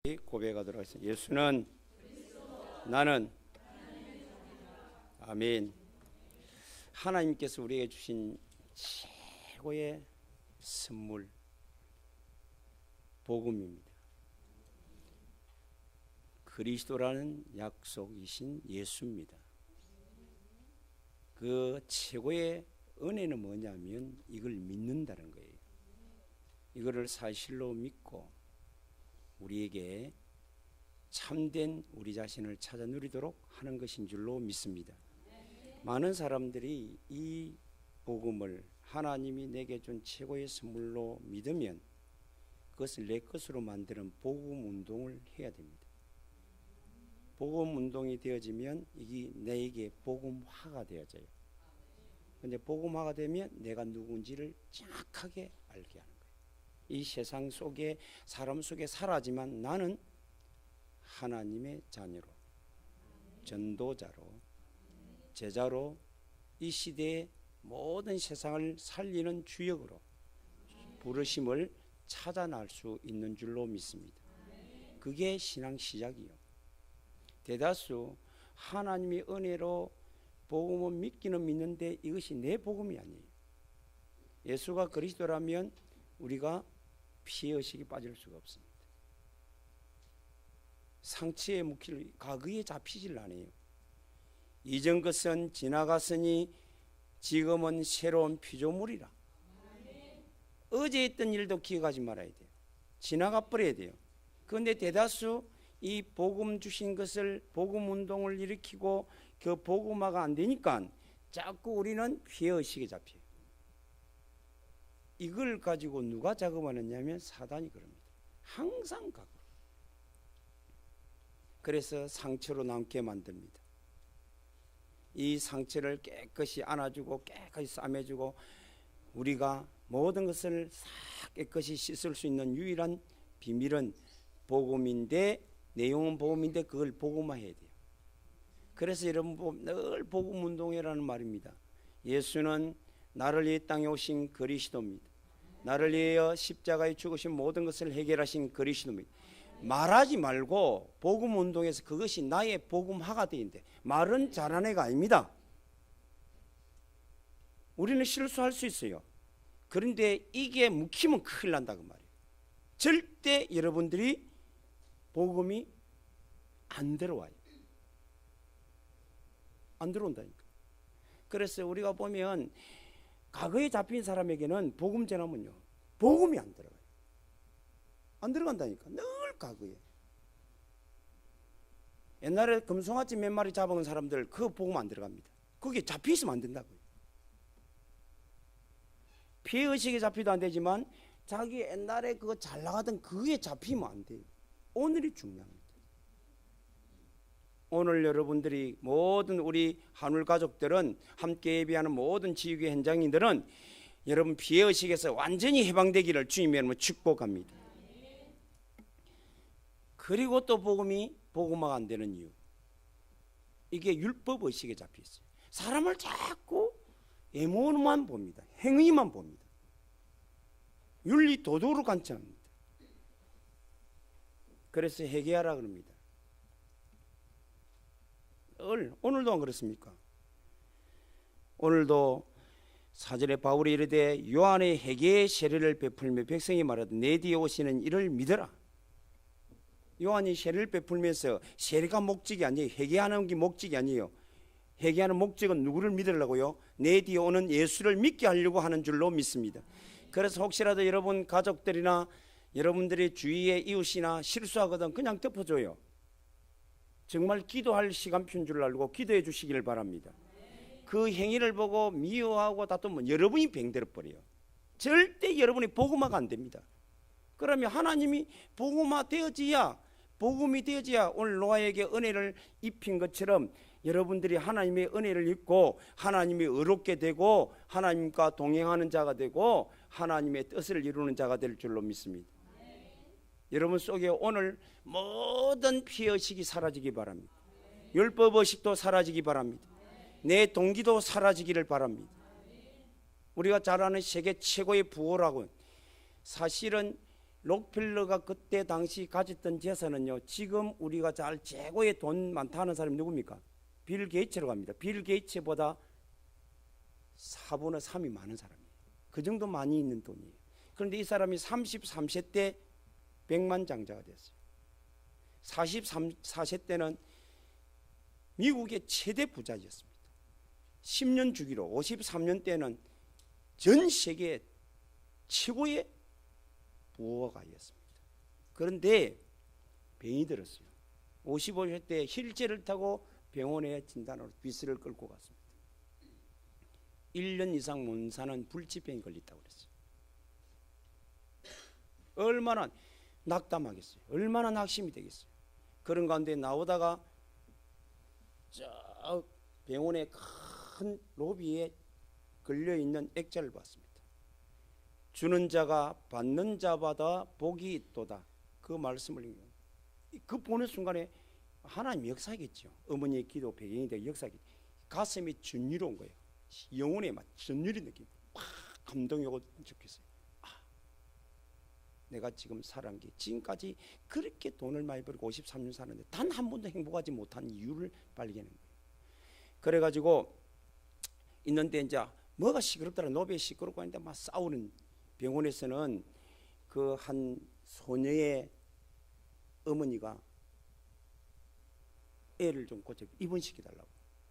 고백하도록 하겠습니다. 예수는 나는 아멘. 하나님께서 우리에게 주신 최고의 선물 복음입니다. 그리스도라는 약속이신 예수입니다. 그 최고의 은혜는 뭐냐면 이걸 믿는다는 거예요. 이거를 사실로 믿고 우리에게 참된 우리 자신을 찾아 누리도록 하는 것인 줄로 믿습니다. 많은 사람들이 이 복음을 하나님이 내게 준 최고의 선물로 믿으면 그것을 내 것으로 만드는 복음 운동을 해야 됩니다. 복음 운동이 되어지면 이게 내게 복음화가 되어져요. 그런데 복음화가 되면 내가 누군지를 정확하게 알게 하는 거예요. 이 세상 속에 사람 속에 살아지만 나는 하나님의 자녀로, 전도자로, 제자로 이 시대의 모든 세상을 살리는 주역으로 부르심을 찾아날 수 있는 줄로 믿습니다. 그게 신앙 시작이요. 대다수 하나님의 은혜로 복음을 믿기는 믿는데 이것이 내 복음이 아니에요. 예수가 그리스도라면 우리가 피의식이 빠질 수가 없습니다. 상처에 묵힐 과거에 잡히질 않아요. 이전 것은 지나갔으니 지금은 새로운 피조물이라. 어제 했던 일도 기억하지 말아야 돼요. 지나가 버려야 돼요. 그런데 대다수 이 복음 주신 것을 복음 운동을 일으키고 그 복음화가 안 되니까 자꾸 우리는 피의식에 잡혀요. 이걸 가지고 누가 작업하느냐면 사단이 그럽니다. 항상 가고. 그래서 상처로 남게 만듭니다. 이 상처를 깨끗이 안아주고 깨끗이 싸매주고 우리가 모든 것을 싹 깨끗이 씻을 수 있는 유일한 비밀은 복음인데, 내용은 복음인데 그걸 복음화해야 돼요. 그래서 여러분 늘 복음 운동회라는 말입니다. 예수는 나를 이 땅에 오신 그리스도입니다. 나를 위하여 십자가에 죽으신 모든 것을 해결하신 그리스도입니다. 말하지 말고 복음 운동에서 그것이 나의 복음화가 되는데 말은 잘하는 애가 아닙니다. 우리는 실수할 수 있어요. 그런데 이게 묵히면 큰일 난다고 말이에요. 절대 여러분들이 복음이 안 들어와요. 안 들어온다니까. 그래서 우리가 보면 과거에 잡힌 사람에게는 복음 전하면요 복음이 안 들어가요. 안 들어간다니까. 늘 과거에. 옛날에 금송아지 몇 마리 잡아온 사람들 그 복음 안 들어갑니다. 그게 잡혀있으면 안 된다고요. 피의식에 잡히도 안 되지만 자기 옛날에 그거 잘 나가던 그게 잡히면 안 돼요. 오늘이 중요합니다. 오늘 여러분들이 모든 우리 한울 가족들은 함께 예배하는 모든 지휘의 현장인들은 여러분 피의식에서 완전히 해방되기를 주님의 이름으로 축복합니다. 그리고 또 복음이 복음화가 안 되는 이유, 이게 율법의식에 잡혀 있어요. 사람을 자꾸 외모만 봅니다. 행위만 봅니다. 윤리 도덕으로 관찰합니다. 그래서 회개하라 그럽니다. 오늘도 안 그렇습니까? 오늘도 사절에 바울이 이르되 요한의 회개의 세례를 베풀며 백성이 말하되 내 뒤에 오시는 이를 믿어라. 요한이 세례를 베풀면서 세례가 목적이 아니에요. 회개하는 게 목적이 아니에요. 회개하는 목적은 누구를 믿으려고요? 내 뒤에 오는 예수를 믿게 하려고 하는 줄로 믿습니다. 그래서 혹시라도 여러분 가족들이나 여러분들의 주위의 이웃이나 실수하거든 그냥 덮어줘요. 정말 기도할 시간표인 줄 알고 기도해 주시기를 바랍니다. 그 행위를 보고 미워하고 다투면 여러분이 병들어 버려요. 절대 여러분이 복음화가 안 됩니다. 그러면 하나님이 복음화 되어지야, 복음이 되어지야 오늘 노아에게 은혜를 입힌 것처럼 여러분들이 하나님의 은혜를 입고 하나님이 의롭게 되고 하나님과 동행하는 자가 되고 하나님의 뜻을 이루는 자가 될 줄로 믿습니다. 여러분 속에 오늘 모든 피의식이 사라지기 바랍니다. 율법의식도 사라지기 바랍니다. 내 동기도 사라지기를 바랍니다. 우리가 잘 아는 세계 최고의 부호라고, 사실은 록펠러가 그때 당시 가졌던 재산은요, 지금 우리가 잘 최고의 돈 많다는 사람이 누굽니까? 빌 게이츠라고 합니다. 빌 게이츠보다 4분의 3이 많은 사람이에요. 그 정도 많이 있는 돈이에요. 그런데 이 사람이 33세 때 백만장자가 됐어요. 44세 때는 미국의 최대 부자였습니다. 10년 주기로 53년 때는 전 세계 최고의 부호가였습니다. 그런데 병이 들었어요. 55세 때 휠체어를 타고 병원에 진단으로 비스를 끌고 갔습니다. 1년 이상 못 사는 불치병이 걸렸다고 그랬어요. 얼마나 낙담하겠어요. 얼마나 낙심이 되겠어요. 그런 가운데 나오다가 저 병원의 큰 로비에 걸려있는 액자를 봤습니다. 주는 자가 받는 자마다 복이 있도다. 그 말씀을 그 보는 순간에 하나님 역사겠죠. 어머니의 기도 배경이 되어 역사겠죠. 가슴이 전율이 온 거예요. 영혼에 막 전율이 느낌. 팍 감동이 오고 좋겠어요. 내가 지금 살아온 게 지금까지 그렇게 돈을 많이 벌고 53년 사는데 단 한 번도 행복하지 못한 이유를 발견한 거예요. 그래가지고 있는데 이제 뭐가 시끄럽더라. 노베 시끄럽고 하는데 막 싸우는 병원에서는 그 한 소녀의 어머니가 애를 좀 고쳐 입원시켜달라고.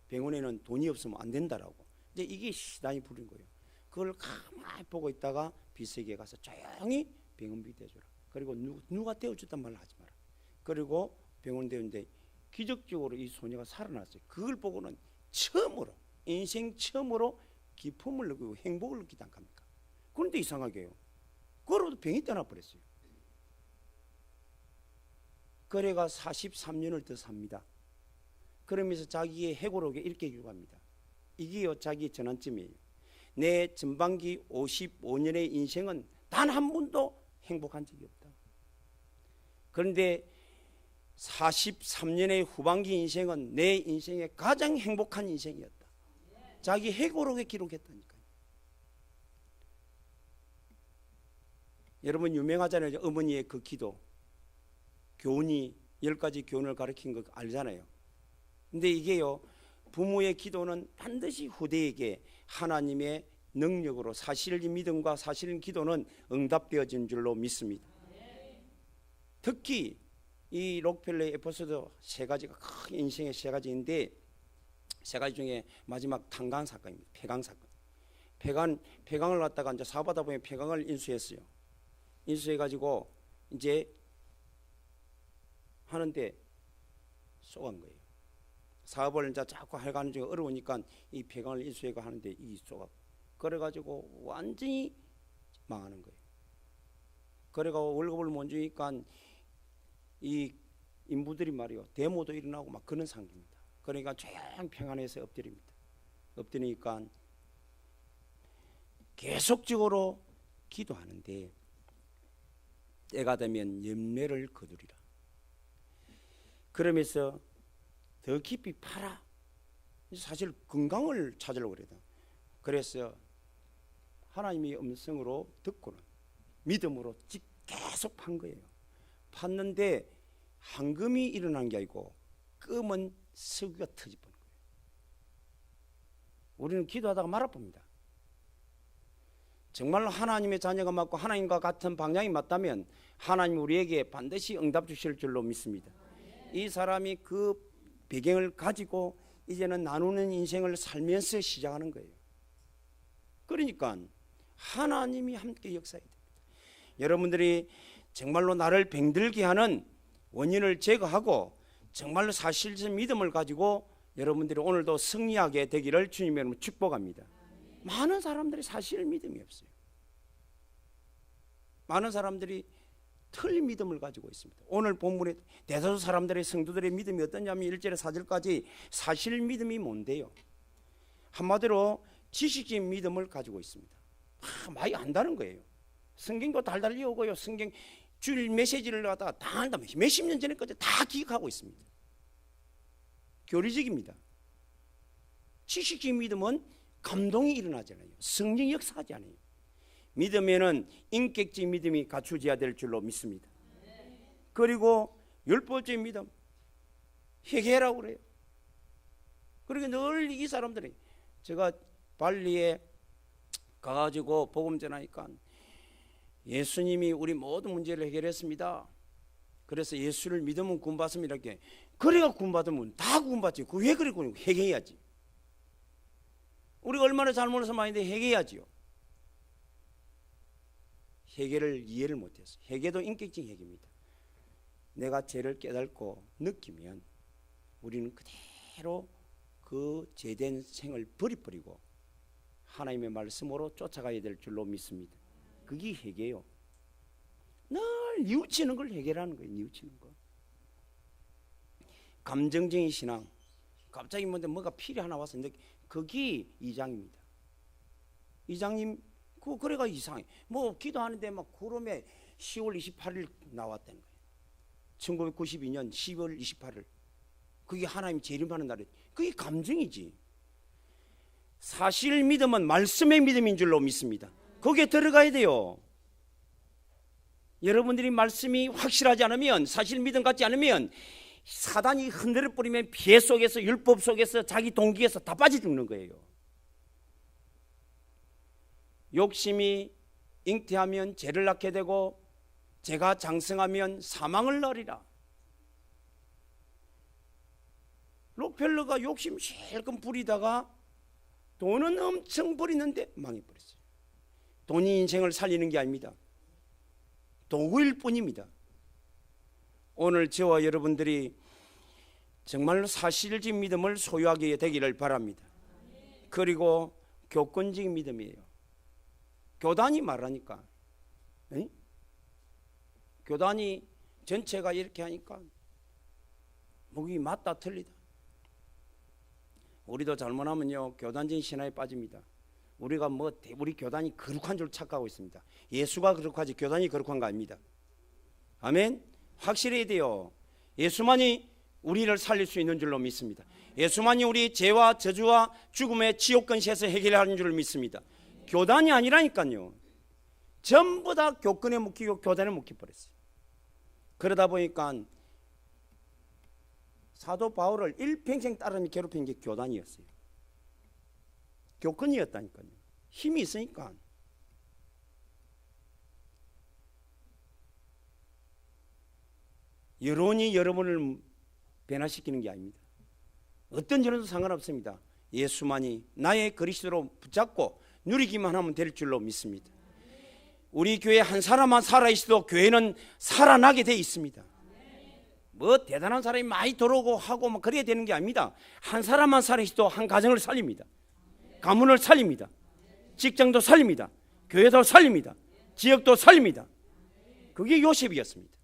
병원에는 돈이 없으면 안 된다라고. 이제 이게 시단이 부린 거예요. 그걸 가만히 보고 있다가 비서기에 가서 조용히 병원비 대줘라. 그리고 누가 떼어줬단 말을 하지 마라. 그리고 병원 대운데 기적적으로 이 소녀가 살아났어요. 그걸 보고는 처음으로 인생 처음으로 기쁨을 느끼고 행복을 느끼지 않습니까? 그런데 이상하게요. 그러고도 병이 떠나버렸어요. 그래가 43년을 더 삽니다. 그러면서 자기의 해고록에 이렇게 기록합니다. 이게요 자기의 전환점이에요. 내 전반기 55년의 인생은 단 한 번도 행복한 적이 없다. 그런데 43년의 후반기 인생은 내 인생의 가장 행복한 인생이었다. 자기 해고록에 기록했다니까요. 여러분 유명하잖아요. 어머니의 그 기도. 교훈이 10가지 교훈을 가르친 거 알잖아요. 근데 이게요. 부모의 기도는 반드시 후대에게 하나님의 능력으로 사실의 믿음과 사실의 기도는 응답되어진 줄로 믿습니다. 특히 이 록펠러의 에피소드 세 가지가 큰 인생의 세 가지인데 세 가지 중에 마지막 탄광 사건입니다. 폐광 사건. 폐광을 갖다가 이제 사업하다 보면 폐광을 인수했어요. 인수해가지고 이제 하는데 쏘간 거예요. 사업을 이제 자꾸 해가는 중에 어려우니까 이 폐광을 인수해가 하는데 이 쏘가. 그래가지고 완전히 망하는 거예요. 그래가지고 월급을 못 주니까 이 인부들이 말이요 데모도 일어나고 막 그런 상태입니다. 그러니까 조용 평안해서 엎드립니다. 엎드리니까 계속적으로 기도하는데 때가 되면 염려를 거두리라. 그러면서 더 깊이 파라. 사실 건강을 찾으려고 그래요. 그래서 하나님의 음성으로 듣고는 믿음으로 계속 판 거예요. 팠는데 황금이 일어난 게 아니고 검은 석유가 터져버린 거예요. 우리는 기도하다가 말아봅니다. 정말로 하나님의 자녀가 맞고 하나님과 같은 방향이 맞다면 하나님 우리에게 반드시 응답 주실 줄로 믿습니다. 이 사람이 그 배경을 가지고 이제는 나누는 인생을 살면서 시작하는 거예요. 그러니까 하나님이 함께 역사해야 됩니다. 여러분들이 정말로 나를 병들게 하는 원인을 제거하고 정말로 사실적 믿음을 가지고 여러분들이 오늘도 승리하게 되기를 주님의 이름으로 축복합니다. 많은 사람들이 사실 믿음이 없어요. 많은 사람들이 틀린 믿음을 가지고 있습니다. 오늘 본문에 대다수 사람들의 성도들의 믿음이 어떠냐면 1절에 4절까지 사실 믿음이 뭔데요? 한마디로 지식적인 믿음을 가지고 있습니다. 많이 안다는 거예요. 성경도 달달 읽고요. 성경 주일 메시지를 갖다가 다 안다. 몇십 년 전에까지 다 기억하고 있습니다. 교리적입니다. 지식적인 믿음은 감동이 일어나잖아요. 성령 역사하지 않아요. 믿음에는 인격적 믿음이 갖추어져야 될 줄로 믿습니다. 그리고 율법적인 믿음, 회개라고 그래요. 그러니까 늘 이 사람들이, 제가 발리에 가가지고 복음 전하니까 예수님이 우리 모든 문제를 해결했습니다. 그래서 예수를 믿으면 구원받습니다. 이렇게. 그래가 구원받으면 다 구원받지. 그 왜 그래? 회개해야지. 우리가 얼마나 잘못해서 많이 했는데 회개해야지요. 회개를 이해를 못했어. 회개도 인격적인 회개입니다. 내가 죄를 깨닫고 느끼면 우리는 그대로 그 죄된 생을 버리고 하나님의 말씀으로 쫓아가야 될 줄로 믿습니다. 그게 회개요. 늘 뉘우치는 걸 회개라는 거예요. 뉘우치는 거. 감정적인 신앙, 갑자기 뭐가 필이 하나 와서 그게 2장입니다. 2장님 그래가 이상해. 뭐 기도하는데 막 구름에 10월 28일 나왔다는 거예요. 1992년 10월 28일. 그게 하나님 재림하는 날이에요. 그게 감정이지. 사실 믿음은 말씀의 믿음인 줄로 믿습니다. 거기에 들어가야 돼요. 여러분들이 말씀이 확실하지 않으면, 사실 믿음 같지 않으면 사단이 흔들어 버리면 피해 속에서, 율법 속에서, 자기 동기에서 다 빠져 죽는 거예요. 욕심이 잉태하면 죄를 낳게 되고, 죄가 장성하면 사망을 낳으리라. 록펠러가 욕심 실컷 부리다가 돈은 엄청 버리는데 망해버렸어요. 돈이 인생을 살리는 게 아닙니다. 도구일 뿐입니다. 오늘 저와 여러분들이 정말로 사실적 믿음을 소유하게 되기를 바랍니다. 그리고 교권적인 믿음이에요. 교단이 말하니까, 교단이 전체가 이렇게 하니까 목이 맞다 틀리다. 우리도 잘못하면요 교단적인 신화에 빠집니다. 우리가 우리 교단이 거룩한 줄 착각하고 있습니다. 예수가 거룩하지 교단이 거룩한 거 아닙니다. 아멘. 확실해야 돼요. 예수만이 우리를 살릴 수 있는 줄로 믿습니다. 예수만이 우리 죄와 저주와 죽음의 지옥근시에서 해결하는 줄 믿습니다. 교단이 아니라니까요. 전부 다 교권에 묶이고 교단에 묶여버렸어요. 그러다 보니까 사도 바울을 일평생 따르며 괴롭힌 게 교단이었어요. 교권이었다니까요. 힘이 있으니까. 여론이 여러분을 변화시키는 게 아닙니다. 어떤 여론도 상관없습니다. 예수만이 나의 그리스도로 붙잡고 누리기만 하면 될 줄로 믿습니다. 우리 교회 한 사람만 살아있어도 교회는 살아나게 돼 있습니다. 뭐 대단한 사람이 많이 들어오고 하고 막 그래야 되는 게 아닙니다. 한 사람만 살아있어도 한 가정을 살립니다. 가문을 살립니다. 직장도 살립니다. 교회도 살립니다. 지역도 살립니다. 그게 요셉이었습니다.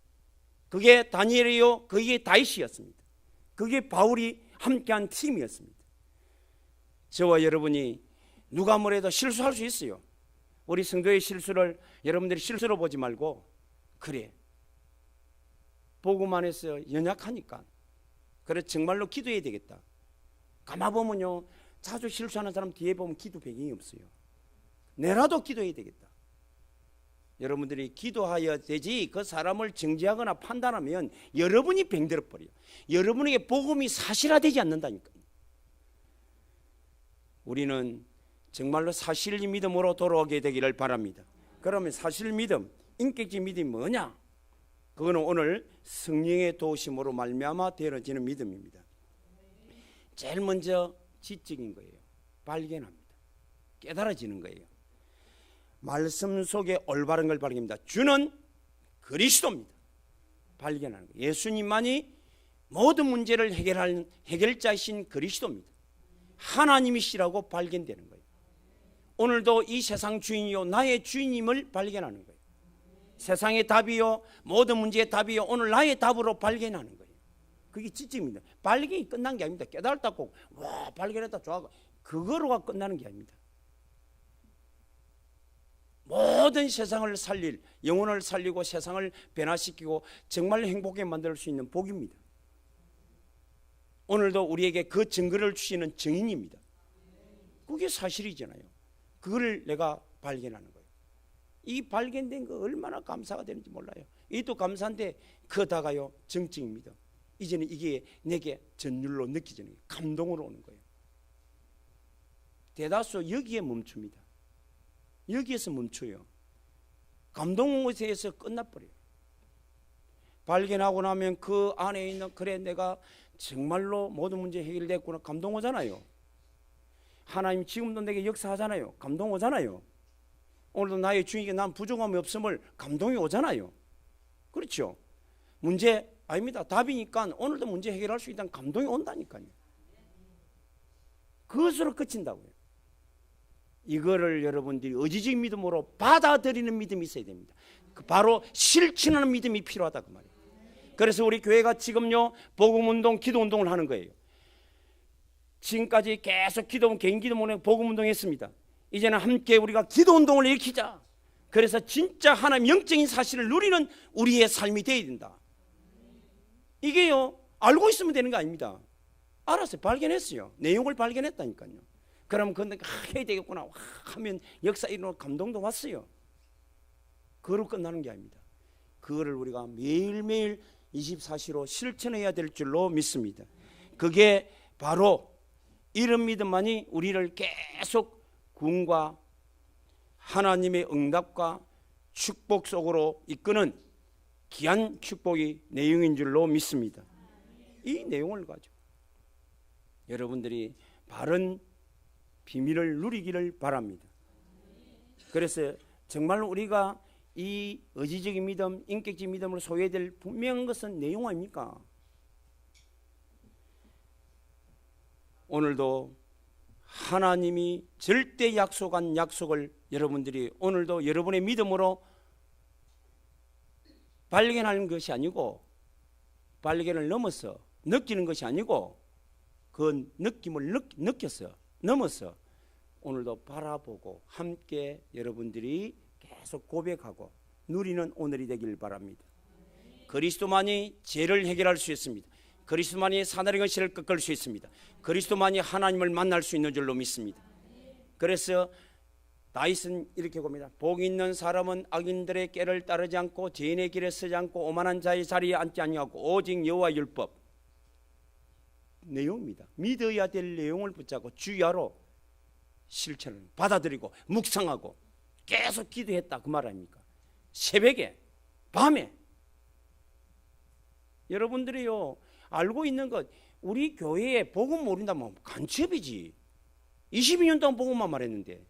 그게 다니엘이요, 그게 다윗이었습니다. 그게 바울이 함께한 팀이었습니다. 저와 여러분이 누가 뭐래도 실수할 수 있어요. 우리 성도의 실수를 여러분들이 실수로 보지 말고, 그래 복음 안에서 연약하니까 그래 정말로 기도해야 되겠다. 가만보면요 자주 실수하는 사람 뒤에 보면 기도 배경이 없어요. 내라도 기도해야 되겠다. 여러분들이 기도하여야 되지 그 사람을 정죄하거나 판단하면 여러분이 병들어 버려요. 여러분에게 복음이 사실화되지 않는다니까요. 우리는 정말로 사실 믿음으로 돌아오게 되기를 바랍니다. 그러면 사실 믿음, 인격적 믿음이 뭐냐? 그거는 오늘 성령의 도우심으로 말미암아 되어지는 믿음입니다. 제일 먼저 지적인 거예요. 발견합니다. 깨달아지는 거예요. 말씀 속에 올바른 걸 발견합니다. 주는 그리스도입니다. 발견하는 거예요. 예수님만이 모든 문제를 해결할 해결자이신 그리스도입니다. 하나님이시라고 발견되는 거예요. 오늘도 이 세상 주인이요 나의 주인임을 발견하는 거예요. 세상의 답이요 모든 문제의 답이요 오늘 나의 답으로 발견하는 거예요. 그게 지침입니다. 발견이 끝난 게 아닙니다. 깨달았다 꼭 와 발견했다 좋아 그거로가 끝나는 게 아닙니다. 모든 세상을 살릴, 영혼을 살리고 세상을 변화시키고 정말 행복하게 만들 수 있는 복입니다. 오늘도 우리에게 그 증거를 주시는 증인입니다. 그게 사실이잖아요. 그걸 내가 발견하는 거예요. 이 발견된 거 얼마나 감사가 되는지 몰라요. 이도 감사한데 그다가요 정증 믿음. 이제는 이게 내게 전율로 느껴지는 거예요. 감동으로 오는 거예요. 대다수 여기에 멈춥니다. 여기에서 멈춰요. 감동에서 끝나버려요. 발견하고 나면 그 안에 있는 그래 내가 정말로 모든 문제 해결됐구나 감동 오잖아요. 하나님 지금도 내게 역사하잖아요. 감동 오잖아요. 오늘도 나의 주인에게 난 부족함이 없음을 감동이 오잖아요. 그렇죠? 문제 아닙니다. 답이니까 오늘도 문제 해결할 수 있다는 감동이 온다니까요. 그것으로 그친다고요. 이거를 여러분들이 의지적 믿음으로 받아들이는 믿음이 있어야 됩니다. 바로 실천하는 믿음이 필요하다 그 말이에요. 그래서 우리 교회가 지금요 복음운동 기도운동을 하는 거예요. 지금까지 계속 개인 기도문에 복음운동 했습니다. 이제는 함께 우리가 기도운동을 일으키자. 그래서 진짜 하나님 영적인 사실을 누리는 우리의 삶이 되어야 된다. 이게요 알고 있으면 되는 거 아닙니다. 알았어요. 발견했어요. 내용을 발견했다니까요. 그러면 그런데 해야 되겠구나 하면 역사 일어나고 감동도 왔어요. 그걸로 끝나는 게 아닙니다. 그거를 우리가 매일매일 24시로 실천해야 될 줄로 믿습니다. 그게 바로 이런 믿음만이 우리를 계속 구원과 하나님의 응답과 축복 속으로 이끄는 귀한 축복의 내용인 줄로 믿습니다. 이 내용을 가지고 여러분들이 바른 비밀을 누리기를 바랍니다. 그래서 정말 우리가 이 의지적인 믿음, 인격적 믿음으로 소유해야 될 분명한 것은 내용 아닙니까? 오늘도 하나님이 절대 약속한 약속을 여러분들이 오늘도 여러분의 믿음으로 발견하는 것이 아니고 발견을 넘어서 느끼는 것이 아니고 그 느낌을 느껴서 넘어서 오늘도 바라보고 함께 여러분들이 계속 고백하고 누리는 오늘이 되길 바랍니다. 그리스도만이 죄를 해결할 수 있습니다. 그리스도만이 사나리 것을 꺾을 수 있습니다. 그리스도만이 하나님을 만날 수 있는 줄로 믿습니다. 그래서 다윗은 이렇게 봅니다. 복 있는 사람은 악인들의 꾀를 따르지 않고 죄인의 길에 서지 않고 오만한 자의 자리에 앉지 아니하고 오직 여호와 율법 내용입니다. 믿어야 될 내용을 붙잡고 주야로 실천을 받아들이고 묵상하고 계속 기도했다 그 말 아닙니까? 새벽에 밤에 여러분들이요 알고 있는 것 우리 교회에 복음 모른다면 간첩이지. 22년 동안 복음만 말했는데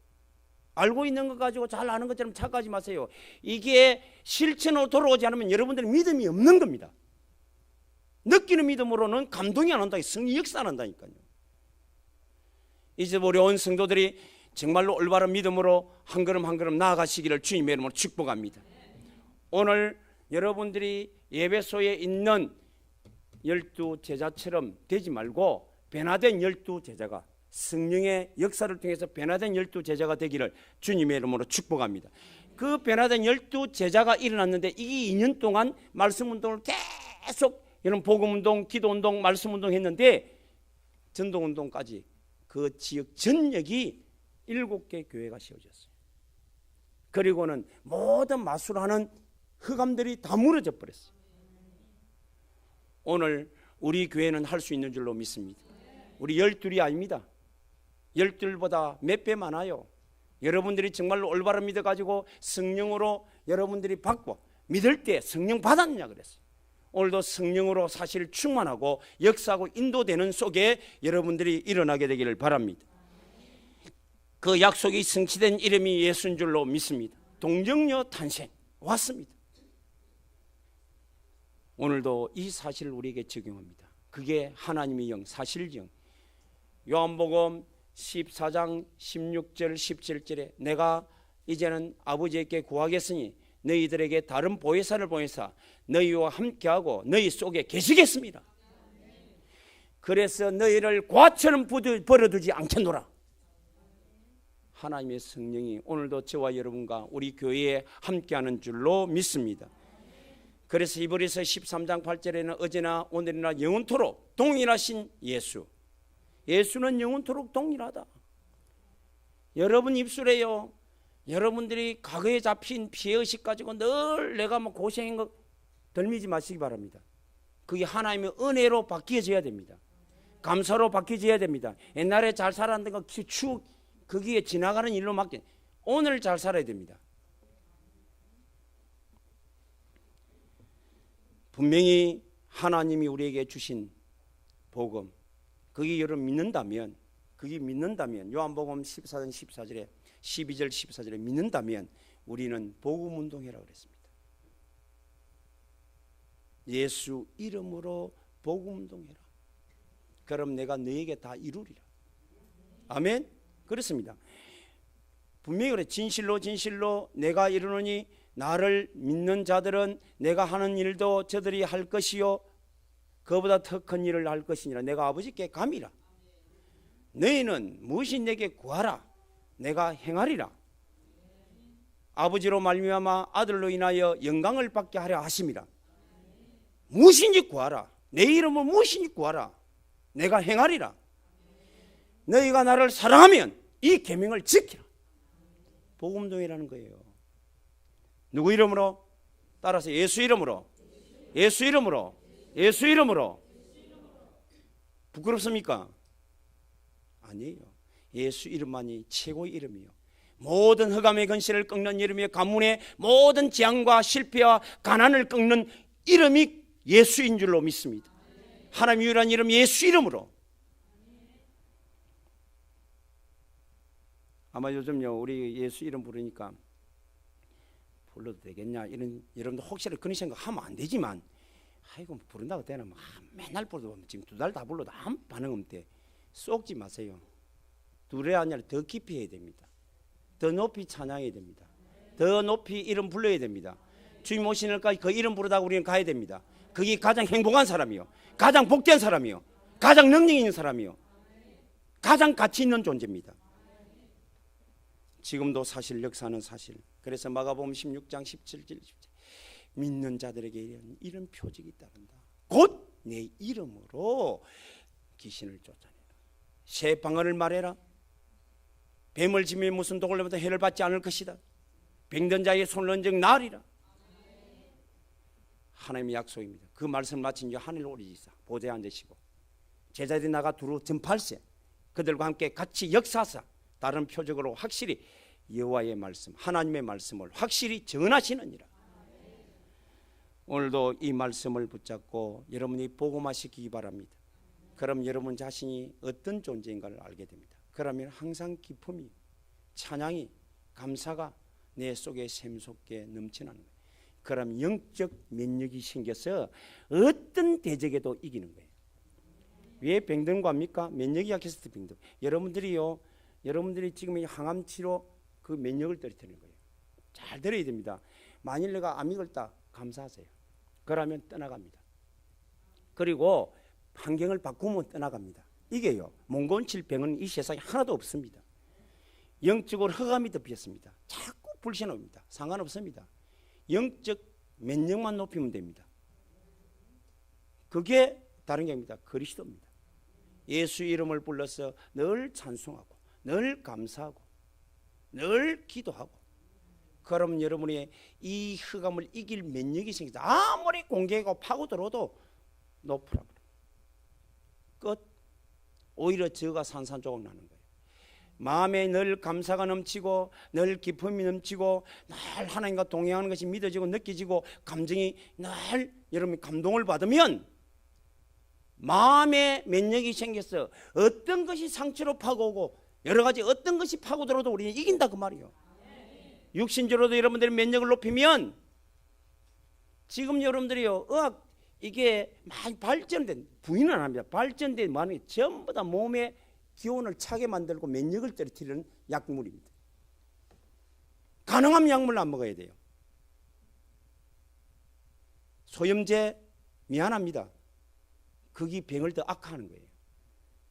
알고 있는 것 가지고 잘 아는 것처럼 착각하지 마세요. 이게 실천으로 돌아오지 않으면 여러분들은 믿음이 없는 겁니다. 느끼는 믿음으로는 감동이 안 한다. 성령 역사 안 한다니까요. 이제 우리 온 성도들이 정말로 올바른 믿음으로 한 걸음 한 걸음 나아가시기를 주님의 이름으로 축복합니다. 오늘 여러분들이 예배소에 있는 12제자처럼 되지 말고 변화된 12제자가 성령의 역사를 통해서 변화된 12제자가 되기를 주님의 이름으로 축복합니다. 그 변화된 12제자가 일어났는데 이 2년 동안 말씀운동을 계속 이런 복음운동, 기도운동, 말씀운동 했는데 전도운동까지 그 지역 전역이 7개 교회가 세워졌어요. 그리고는 모든 마술하는 흑암들이 다 무너져 버렸어요. 오늘 우리 교회는 할 수 있는 줄로 믿습니다. 우리 12이 아닙니다. 12보다 몇 배 많아요. 여러분들이 정말로 올바른 믿어가지고 성령으로 여러분들이 받고 믿을 때 성령 받았느냐 그랬어요. 오늘도 성령으로 사실 충만하고 역사하고 인도되는 속에 여러분들이 일어나게 되기를 바랍니다. 그 약속이 성취된 이름이 예수인 줄로 믿습니다. 동정녀 탄생 왔습니다. 오늘도 이 사실을 우리에게 적용합니다. 그게 하나님의 영, 사실영. 요한복음 14장 16절 17절에 내가 이제는 아버지께 구하겠으니 너희들에게 다른 보혜사를 보내사 너희와 함께하고 너희 속에 계시겠습니다. 그래서 너희를 과처럼 버려두지 않겠노라. 하나님의 성령이 오늘도 저와 여러분과 우리 교회에 함께하는 줄로 믿습니다. 그래서 히브리서 13장 8절에는 어제나 오늘이나 영원토록 동일하신 예수. 예수는 영원토록 동일하다. 여러분 입술에요 여러분들이 과거에 잡힌 피해의식 가지고 늘 내가 뭐 고생한 거 덜미지 마시기 바랍니다. 그게 하나님의 은혜로 바뀌어져야 됩니다. 감사로 바뀌어져야 됩니다. 옛날에 잘 살았던 거 추억, 거기에 지나가는 일로 맡겨. 오늘 잘 살아야 됩니다. 분명히 하나님이 우리에게 주신 복음, 그게 여러분 믿는다면, 그게 믿는다면, 요한복음 14장 14절에 12절 14절에 믿는다면 우리는 복음 운동회라고 그랬습니다. 예수 이름으로 복음 운동해라. 그럼 내가 너에게 다 이루리라. 아멘. 그렇습니다. 분명히 그래. 진실로 진실로 내가 이루노니 나를 믿는 자들은 내가 하는 일도 저들이 할 것이요 그보다 더 큰 일을 할 것이니라. 내가 아버지께 감이라. 너희는 무엇이 내게 구하라. 내가 행하리라. 아버지로 말미암아 아들로 인하여 영광을 받게 하려 하심이라. 무엇인지 구하라. 내 이름으로 무엇인지 구하라. 내가 행하리라. 너희가 나를 사랑하면 이 계명을 지키라. 복음동이라는 거예요. 누구 이름으로? 따라서 예수 이름으로. 예수 이름으로. 예수 이름으로. 부끄럽습니까? 아니에요. 예수 이름만이 최고의 이름이요. 모든 흑암의 근시를 꺾는 이름이요. 가문의 모든 재앙과 실패와 가난을 꺾는 이름이 예수인 줄로 믿습니다. 하나님 유일한 이름 예수 이름으로. 아마 요즘요 우리 예수 이름 부르니까 불러도 되겠냐 이런 여러분들 혹시라도 그런 생각하면 안 되지만 아이고 부른다고 되나 뭐, 맨날 불러도 지금 2달 다 불러도 아무 반응 없대. 쏙지 마세요. 둘이 아니라 더 깊이 해야 됩니다. 더 높이 찬양해야 됩니다. 더 높이 이름 불러야 됩니다. 주님 오시는 날까지 그 이름 부르다가 우리는 가야 됩니다. 그게 가장 행복한 사람이요, 가장 복된 사람이요, 가장 능력 있는 사람이요, 가장 가치 있는 존재입니다. 지금도 사실 역사는 사실. 그래서 마가복음 16장 17절 믿는 자들에게 이런 표적이 따른다. 곧 내 이름으로 귀신을 쫓아내라. 새 방언을 말해라. 뱀을 지며 무슨 독을 내면 해를 받지 않을 것이다. 병든 자의 손을 얹은 나으리라. 하나님의 약속입니다. 그 말씀을 마친 지 하늘 오리지사 보좌에 앉으시고 제자들이 나가 두루 전파할세. 그들과 함께 같이 역사하사 다른 표적으로 확실히 여호와의 말씀, 하나님의 말씀을 확실히 전하시느니라. 오늘도 이 말씀을 붙잡고 여러분이 복음화시키기 바랍니다. 그럼 여러분 자신이 어떤 존재인가를 알게 됩니다. 그러면 항상 기쁨이, 찬양이, 감사가 내 속에 샘솟게 넘치는 거예요. 그럼 영적 면역이 생겨서 어떤 대적에도 이기는 거예요. 왜 병든 겁니까? 면역이 약했을 때 병든. 여러분들이 지금 이 항암 치료 그 면역을 떨어뜨리는 거예요. 잘 들어야 됩니다. 만일 내가 암이 걸다 감사하세요. 그러면 떠나갑니다. 그리고 환경을 바꾸면 떠나갑니다. 이게요, 몽골 질병은 이 세상에 하나도 없습니다. 영적으로 흑암이 덮였습니다. 자꾸 불신옵니다. 상관없습니다. 영적 면역만 높이면 됩니다. 그게 다른 게 아닙니다. 그리스도입니다. 예수 이름을 불러서 늘 찬송하고 늘 감사하고 늘 기도하고 그러면 여러분의 이 흑암을 이길 면역이 생기다. 아무리 공격하고 파고 들어도 높으라고. 끝. 오히려 저가 산산조각 나는 거예요. 마음에 늘 감사가 넘치고 늘 기쁨이 넘치고 늘 하나님과 동행하는 것이 믿어지고 느껴지고 감정이 늘 여러분이 감동을 받으면 마음에 면역이 생겨서 어떤 것이 상처로 파고오고 여러 가지 어떤 것이 파고들어도 우리는 이긴다 그 말이에요. 육신적으로도 여러분들이 면역을 높이면 지금 여러분들이요 의학 이게 많이 발전된 부인은 안 합니다. 발전된 많은 게 전부 다 몸의 기온을 차게 만들고 면역을 떨어뜨리는 약물입니다. 가능하면 약물을 안 먹어야 돼요. 소염제 미안합니다. 그게 병을 더 악화하는 거예요.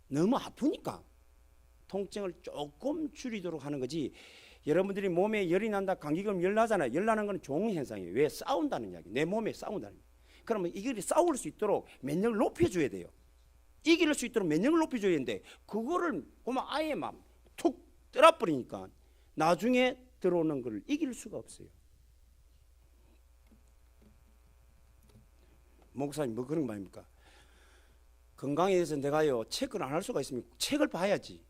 너무 아프니까 통증을 조금 줄이도록 하는 거지. 여러분들이 몸에 열이 난다, 감기 걸리면 열 나잖아요. 열 나는 건 좋은 현상이에요. 왜? 싸운다는 이야기. 내 몸에 싸운다는 이야기. 그러면 이게 싸울 수 있도록 면역을 높여줘야 돼요. 이길 수 있도록 면역을 높여줘야 되는데 그거를 보면 아예 막 툭 떠나버리니까 나중에 들어오는 걸 이길 수가 없어요. 목사님 뭐 그런 거 말입니까? 건강에 대해서 내가요 체크를 안 할 수가 있습니까? 책을 봐야지.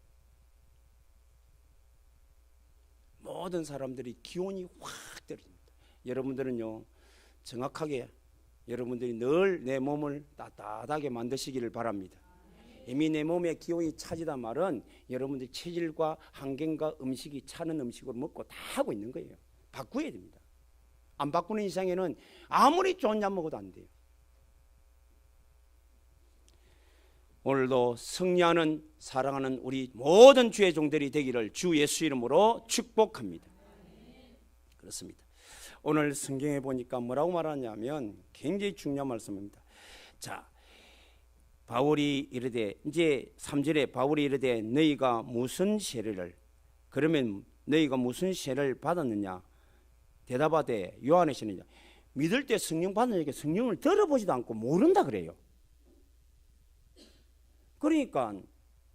모든 사람들이 기온이 확 떨어집니다. 여러분들은요 정확하게 여러분들이 늘 내 몸을 따뜻하게 만드시기를 바랍니다. 이미 내 몸의 기온이 차지단 말은 여러분들이 체질과 환경과 음식이 차는 음식을 먹고 다 하고 있는 거예요. 바꾸어야 됩니다. 안 바꾸는 이상에는 아무리 좋은 약 먹어도 안 돼요. 오늘도 승리하는 사랑하는 우리 모든 주의 종들이 되기를 주 예수 이름으로 축복합니다. 그렇습니다. 오늘 성경에 보니까 뭐라고 말하냐면 굉장히 중요한 말씀입니다. 자, 바울이 이르되 이제 3절에 바울이 이르되 너희가 무슨 세례를 그러면 너희가 무슨 세례를 받았느냐 대답하되 요한의 세례냐 믿을 때 성령 받는 게 성령을 들어보지도 않고 모른다 그래요. 그러니까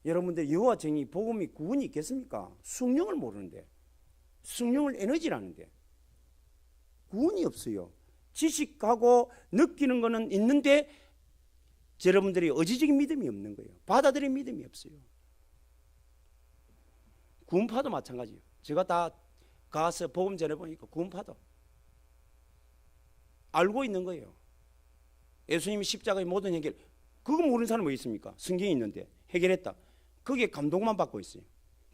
여러분들 여호와 정의 복음이 구원이 있겠습니까? 성령을 모르는데 성령을 에너지라는데 구원이 없어요. 지식하고 느끼는 거는 있는데 여러분들이 의지적인 믿음이 없는 거예요. 받아들인 믿음이 없어요. 구원파도 마찬가지예요. 제가 다 가서 복음 전해보니까 구원파도 알고 있는 거예요. 예수님이 십자가의 모든 해결 그거 모르는 사람이 뭐 있습니까? 성경이 있는데 해결했다. 거기에 감동만 받고 있어요.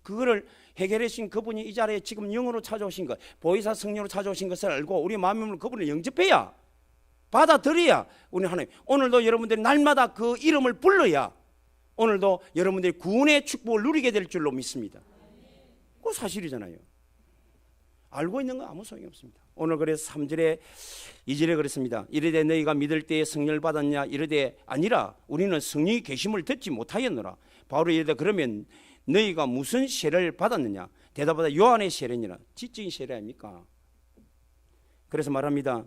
그거를 해결하신 그분이 이 자리에 지금 영으로 찾아오신 것 보혜사 성령으로 찾아오신 것을 알고 우리 마음으로 그분을 영접해야 받아들여야 우리 하나님 오늘도 여러분들이 날마다 그 이름을 불러야 오늘도 여러분들이 구원의 축복을 누리게 될 줄로 믿습니다. 그거 사실이잖아요. 알고 있는 건 아무 소용이 없습니다. 오늘 그래서 3절에 2절에 그랬습니다. 이르되 너희가 믿을 때에 성령을 받았냐 이르되 아니라 우리는 성령이 계심을 듣지 못하였노라. 바울이 이르되 그러면 너희가 무슨 세례를 받았느냐 대답하다 요한의 세례니라. 지적인 세례 아닙니까? 그래서 말합니다.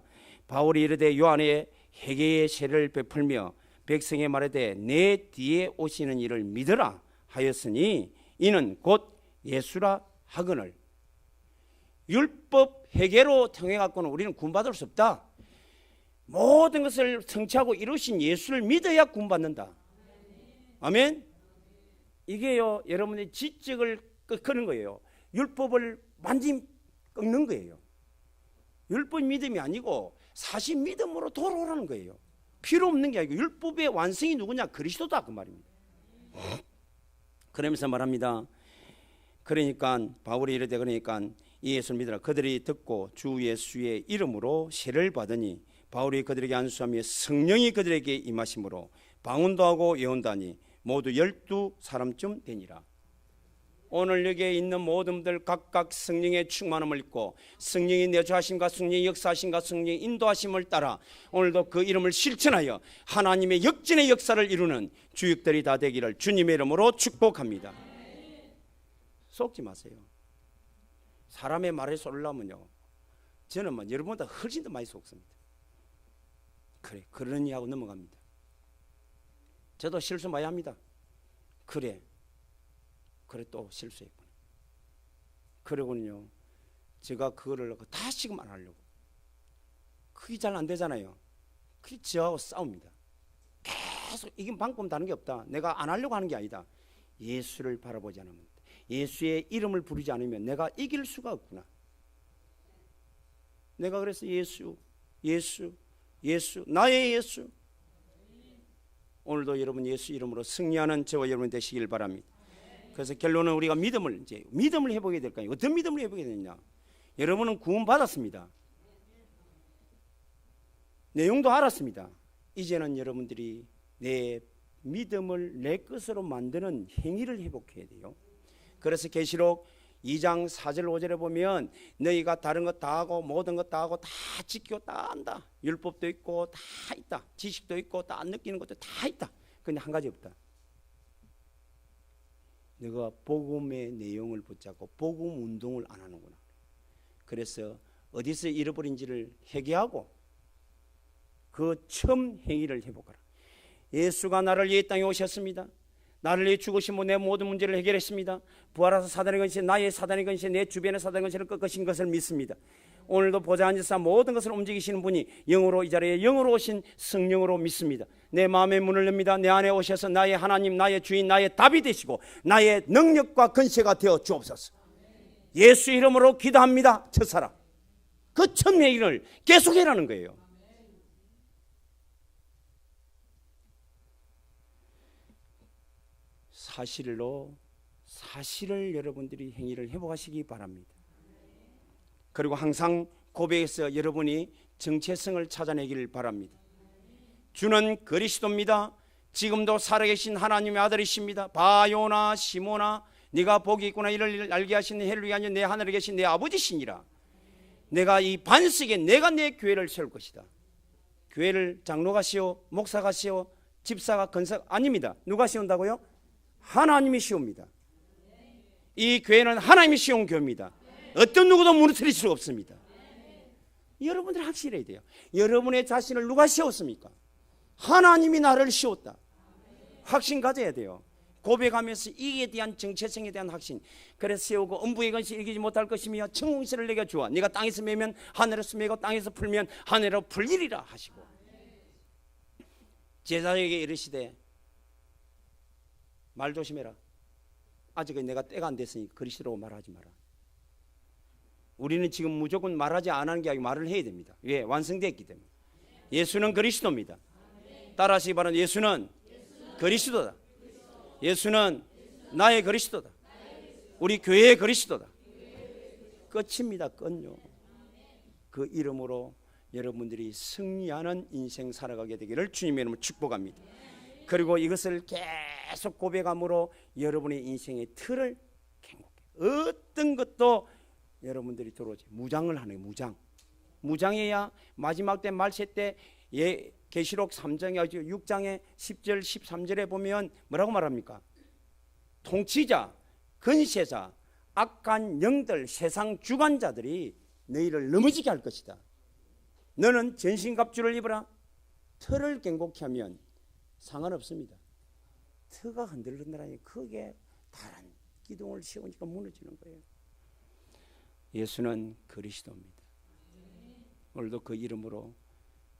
바울이 이르되 요한의 회개의 세례를 베풀며 백성에 말하되 내 뒤에 오시는 이를 믿으라 하였으니 이는 곧 예수라 하거늘. 율법 회개로 통해 갖고는 우리는 구원받을 수 없다. 모든 것을 성취하고 이루신 예수를 믿어야 구원받는다. 아멘. 이게요 여러분의 지적을 꺾는 거예요. 율법을 완전히 꺾는 거예요. 율법 믿음이 아니고 사실 믿음으로 돌아오라는 거예요. 필요 없는 게 아니고 율법의 완성이 누구냐? 그리스도다 그 말입니다. 그러면서 말합니다. 그러니까 바울이 이르되 그러니까 이 예수를 믿으라. 그들이 듣고 주 예수의 이름으로 세례를 받으니 바울이 그들에게 안수하며 성령이 그들에게 임하심으로 방언도 하고 예언도 하니 모두 12사람쯤 되니라. 오늘 여기에 있는 모든 분들 각각 성령의 충만함을 입고 성령의 내주하심과 성령의 역사하심과 성령의 인도하심을 따라 오늘도 그 이름을 실천하여 하나님의 역진의 역사를 이루는 주역들이 다 되기를 주님의 이름으로 축복합니다. 속지 마세요. 사람의 말에 쏠라면요 저는 여러분보다 훨씬 더 많이 속습니다. 그래 그러니 하고 넘어갑니다. 저도 실수 많이 합니다. 그래 또 실수했구나. 그러고는요 제가 그거를 다시금 안 하려고 그게 잘 안 되잖아요. 그게 저하고 싸웁니다. 계속 이긴 방법 다른 게 없다. 내가 안 하려고 하는 게 아니다. 예수를 바라보지 않으면 예수의 이름을 부르지 않으면 내가 이길 수가 없구나. 내가 그래서 예수 나의 예수. 오늘도 여러분 예수 이름으로 승리하는 저와 여러분 되시길 바랍니다. 그래서 결론은 우리가 믿음을 해보게 될 거예요. 어떤 믿음을 해보게 되느냐? 여러분은 구원 받았습니다. 내용도 알았습니다. 이제는 여러분들이 내 믿음을 내 것으로 만드는 행위를 회복해야 돼요. 그래서 계시록 2장 4절 5절에 보면 너희가 다른 것 다 하고 모든 것 다 하고 다 지키고 다 한다. 율법도 있고 다 있다. 지식도 있고 다 느끼는 것도 다 있다. 근데 한 가지 없다. 너가 복음의 내용을 붙잡고 복음 운동을 안 하는구나. 그래서 어디서 잃어버린지를 회개하고 그 처음 행위를 회복하라. 예수가 나를 이 땅에 오셨습니다. 나를 위해 죽으심으로 내 모든 문제를 해결했습니다. 부활하사 사단의 건시, 나의 사단의 건시, 내 주변의 사단의 건시를 꺾으신 것을 믿습니다. 오늘도 보좌 앉으사 모든 것을 움직이시는 분이 영으로 이 자리에 영으로 오신 성령으로 믿습니다. 내 마음의 문을 엽니다. 내 안에 오셔서 나의 하나님, 나의 주인, 나의 답이 되시고 나의 능력과 건세가 되어 주옵소서. 예수 이름으로 기도합니다. 첫사람 그 천명의 일을 계속해라는 거예요. 사실을 여러분들이 행위를 회복하시기 바랍니다. 그리고 항상 고백에서 여러분이 정체성을 찾아내기를 바랍니다. 주는 그리스도입니다. 지금도 살아계신 하나님의 아들이십니다. 바요나 시모나 네가 복이 있구나. 이를 알게 하신 헬루야니 내 하늘에 계신 내 아버지시니라. 내가 이 반석에 내가 내 교회를 세울 것이다. 교회를 장로가 씌워 목사가 씌워 집사가 건설 아닙니다. 누가 씌운다고요? 하나님이 씌웁니다. 이 교회는 하나님이 씌운 교회입니다. 어떤 누구도 무너뜨릴 수 없습니다. 여러분들 확실해야 돼요. 여러분의 자신을 누가 씌웠습니까? 하나님이 나를 씌웠다. 확신 가져야 돼요. 고백하면서 이에 대한 정체성에 대한 확신. 그래서 세우고 음부의 건시 이기지 못할 것이며 청웅시를 내게 주어 네가 땅에서 매면 하늘에서 매고 땅에서 풀면 하늘로 풀리리라 하시고, 제자에게 이르시되 말 조심해라. 아직 내가 때가 안 됐으니 그리스도라고 말하지 마라. 우리는 지금 무조건 말하지 않는 게 아니고 말을 해야 됩니다. 왜? 완성됐기 때문에. 예수는 그리스도입니다. 따라하시기 바랍니다. 예수는 그리스도다. 예수는 나의 그리스도다. 우리 교회의 그리스도다. 끝입니다. 끝요. 그 이름으로 여러분들이 승리하는 인생 살아가게 되기를 주님의 이름으로 축복합니다. 그리고 이것을 계속 고백함으로 여러분의 인생의 틀을 갱곡해. 어떤 것도 여러분들이 들어오지. 무장을 하는 거예요. 무장해야 마지막 때 말세 때 계시록 3장에 6장에 10절 13절에 보면 뭐라고 말합니까? 통치자, 건세자, 악한 영들, 세상 주관자들이 너희를 넘어지게 할 것이다. 너는 전신갑주를 입어라. 틀을 갱곡케 하면 상관없습니다. 터가 흔들흔들하니 크게 다른 기둥을 세우니까 무너지는 거예요. 예수는 그리스도입니다. 오늘도 그 이름으로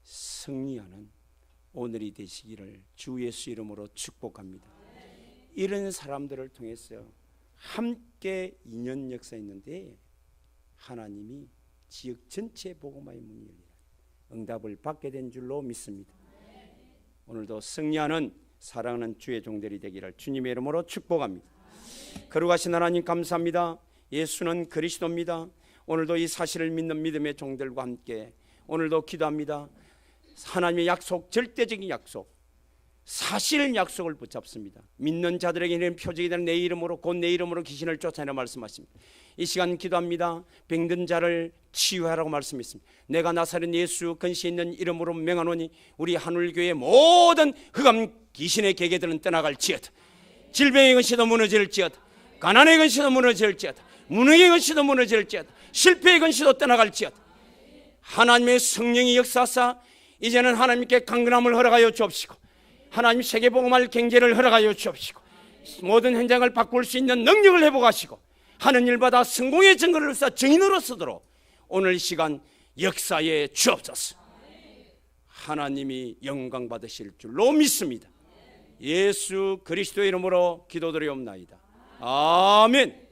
승리하는 오늘이 되시기를 주 예수 이름으로 축복합니다. 이런 사람들을 통해서 함께 2년 역사했는데 하나님이 지역 전체 복음화의 문이 열리라 응답을 받게 된 줄로 믿습니다. 오늘도 승리하는 사랑하는 주의 종들이 되기를 주님의 이름으로 축복합니다. 거룩하신 하나님 감사합니다. 예수는 그리스도입니다. 오늘도 이 사실을 믿는 믿음의 종들과 함께 오늘도 기도합니다. 하나님의 약속, 절대적인 약속, 사실 약속을 붙잡습니다. 믿는 자들에게는 표적이 되는 내 이름으로 곧 내 이름으로 귀신을 쫓아내라 말씀하십니다. 이 시간 기도합니다. 병든 자를 치유하라고 말씀했습니다. 내가 나사렛 예수 근시 있는 이름으로 명하노니 우리 하늘교회의 모든 흑암 귀신의 계계들은 떠나갈지어다. 질병의 근시도 무너질지어다. 가난의 근시도 무너질지어다. 무능의 근시도 무너질지어다. 실패의 근시도 떠나갈지어다. 하나님의 성령이 역사하사 이제는 하나님께 강건함을 허락하여 주옵시고 하나님 세계복음할 경제를 허락하여 주옵시고 모든 현장을 바꿀 수 있는 능력을 회복하시고 하는 일마다 성공의 증거를 쌓아 증인으로 쓰도록 오늘 이 시간 역사에 주옵소서. 하나님이 영광 받으실 줄로 믿습니다. 예수 그리스도의 이름으로 기도드리옵나이다. 아멘.